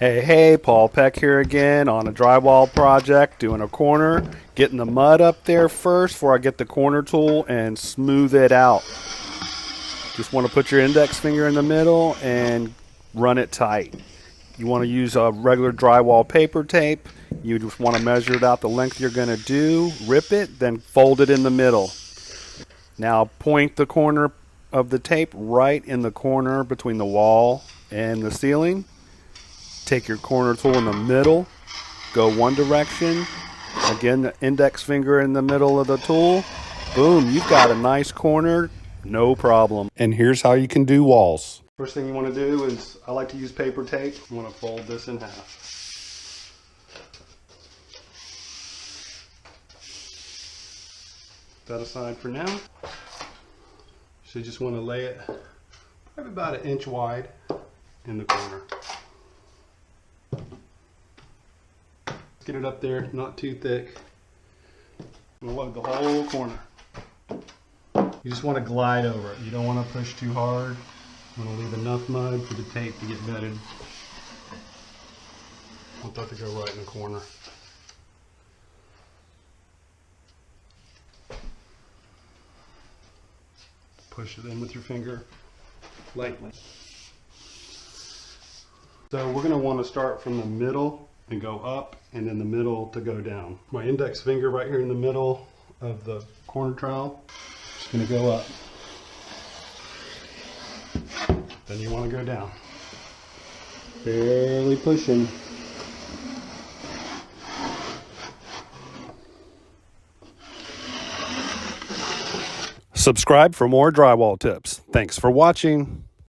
Hey, Paul Peck here again on a drywall project, doing a corner, getting the mud up there first before I get the corner tool and smooth it out. Just want to put your index finger in the middle and run it tight. You want to use a regular drywall paper tape. You just want to measure it out the length you're going to do, rip it, then fold it in the middle. Now point the corner of the tape right in the corner between the wall and the ceiling. Take your corner tool in the middle, go one direction, again the index finger in the middle of the tool, boom, you've got a nice corner, no problem. And here's how you can do walls. First thing you want to do is, I like to use paper tape. I'm going to fold this in half. Set that aside for now. So you just want to lay it probably about 1 inch wide in the corner. Get it up there, not too thick. I'm going to lug the whole corner. You just want to glide over it. You don't want to push too hard. You want to leave enough mud for the tape to get bedded. I want that to go right in the corner. Push it in with your finger lightly. So we're going to want to start from the middle and go up, and then the middle to go down. My index finger right here in the middle of the corner trowel, just going to go up. Then you want to go down. Barely pushing. Subscribe for more drywall tips. Thanks for watching.